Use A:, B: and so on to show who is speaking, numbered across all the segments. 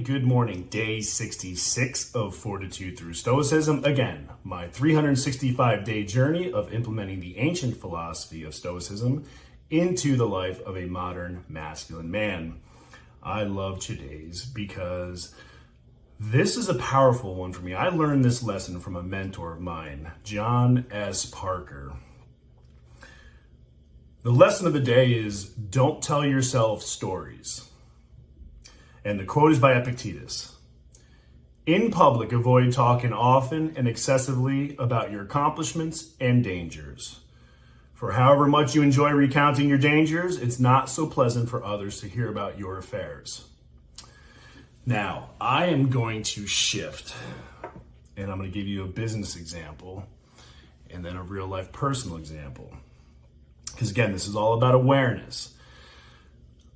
A: good morning. Day 66 of Fortitude Through Stoicism. Again, my 365-day journey of implementing the ancient philosophy of Stoicism into the life of a modern masculine man. I love today's because this is a powerful one for me. I learned this lesson from a mentor of mine, John S. Parker. The lesson of the day is, don't tell yourself stories. And the quote is by Epictetus. In public, avoid talking often and excessively about your accomplishments and dangers. For however much you enjoy recounting your dangers, it's not so pleasant for others to hear about your affairs. Now, I am going to shift, and I'm going to give you a business example and then a real life personal example. Because again, this is all about awareness.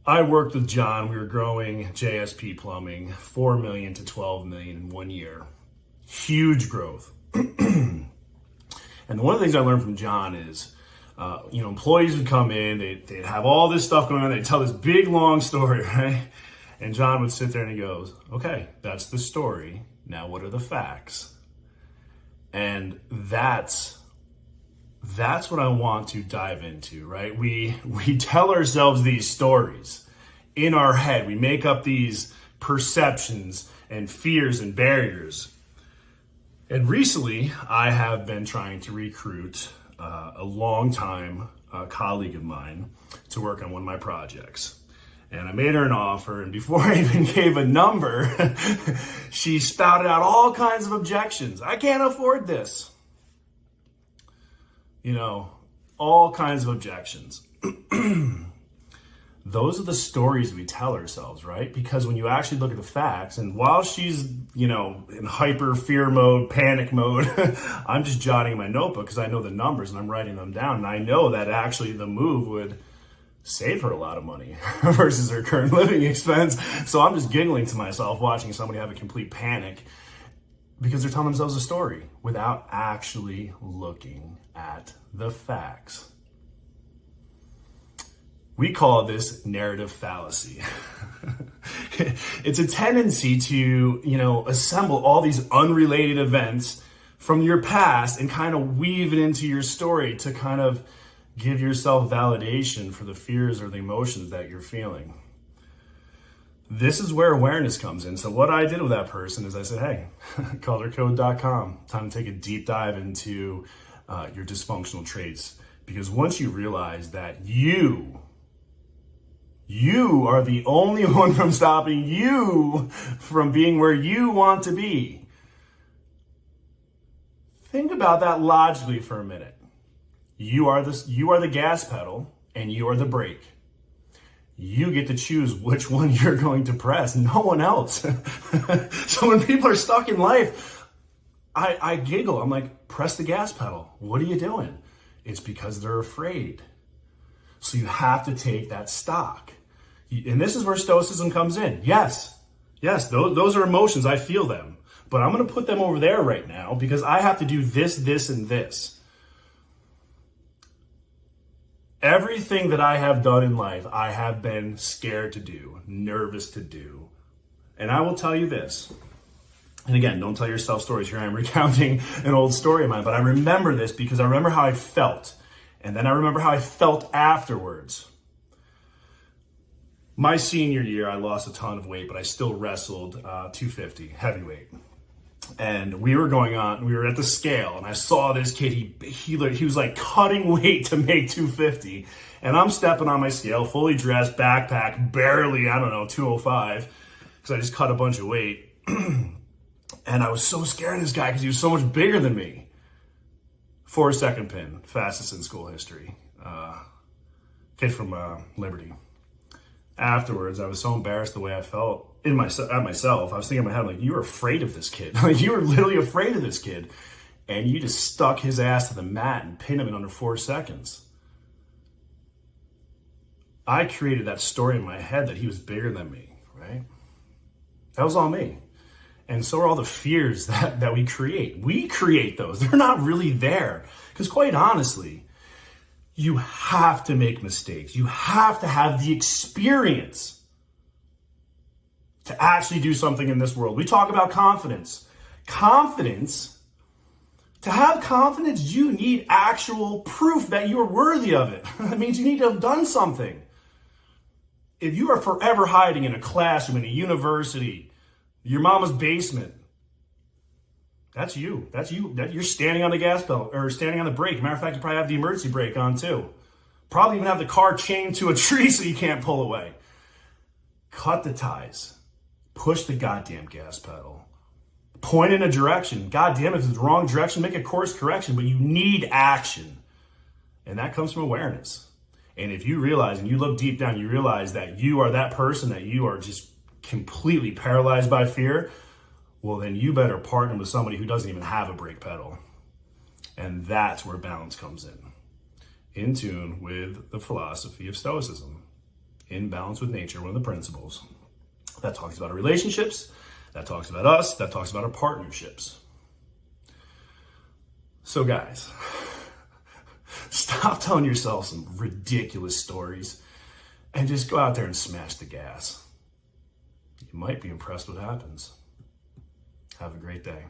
A: I worked with John. We were growing JSP Plumbing, 4 million to 12 million in 1 year. Huge growth. And one of the things I learned from John is, employees would come in, they'd have all this stuff going on, they'd tell this big, long story, right? And John would sit there and he goes, okay, that's the story. Now, what are the facts? And that's what I want to dive into, right? We tell ourselves these stories in our head. We make up these perceptions and fears and barriers. And recently, I have been trying to recruit a longtime colleague of mine to work on one of my projects. And I made her an offer, and before I even gave a number, she spouted out all kinds of objections. I can't afford this. All kinds of objections. Those are the stories we tell ourselves, right? Because when you actually look at the facts, and while she's, in hyper fear mode, panic mode, I'm just jotting in my notebook because I know the numbers and I'm writing them down. And I know that actually the move would save her a lot of money versus her current living expense. So I'm just giggling to myself watching somebody have a complete panic because they're telling themselves a story without actually looking at the facts. We call this narrative fallacy. It's a tendency to, assemble all these unrelated events from your past and kind of weave it into your story to kind of give yourself validation for the fears or the emotions that you're feeling. This is where awareness comes in. So what I did with that person is I said, hey, colorcode.com, time to take a deep dive into your dysfunctional traits. Because once you realize that you are the only one from stopping you from being where you want to be. Think about that logically for a minute. You are the gas pedal and you are the brake. You get to choose which one you're going to press, no one else. So when people are stuck in life, I giggle. I'm like, press the gas pedal. What are you doing? It's because they're afraid. So you have to take that stock. And this is where Stoicism comes in. Yes, those are emotions. I feel them. But I'm going to put them over there right now because I have to do this, this, and this. Everything that I have done in life, I have been scared to do, nervous to do. And I will tell you this. And again, don't tell yourself stories. Here I am recounting an old story of mine. But I remember this because I remember how I felt. And then I remember how I felt afterwards. My senior year, I lost a ton of weight, but I still wrestled 250, heavyweight. And we were at the scale, and I saw this kid, he was like cutting weight to make 250. And I'm stepping on my scale, fully dressed, backpack, barely, 205, because I just cut a bunch of weight. And I was so scared of this guy because he was so much bigger than me. 4-second pin, fastest in school history. Kid from Liberty. Afterwards, I was so embarrassed the way I felt at myself. I was thinking in my head, like, you were afraid of this kid. Like, you were literally afraid of this kid. And you just stuck his ass to the mat and pinned him in under 4 seconds. I created that story in my head that he was bigger than me, right? That was all me. And so are all the fears that we create. We create those. They're not really there. Because quite honestly, you have to make mistakes. You have to have the experience to actually do something in this world. We talk about confidence. Confidence, to have confidence, you need actual proof that you're worthy of it. That means you need to have done something. If you are forever hiding in a classroom, in a university, your mama's basement, that's you. That's you. You're standing on the gas pedal or standing on the brake. Matter of fact, you probably have the emergency brake on too. Probably even have the car chained to a tree so you can't pull away. Cut the ties. Push the goddamn gas pedal. Point in a direction. God damn it, if it's the wrong direction, make a course correction, but you need action. And that comes from awareness. And if you realize, and you look deep down, you realize that you are that person, that you are just completely paralyzed by fear, well, then you better partner with somebody who doesn't even have a brake pedal. And that's where balance comes in tune with the philosophy of Stoicism. In balance with nature, one of the principles. That talks about our relationships, that talks about us, that talks about our partnerships. So guys, stop telling yourself some ridiculous stories and just go out there and smash the gas. You might be impressed what happens. Have a great day.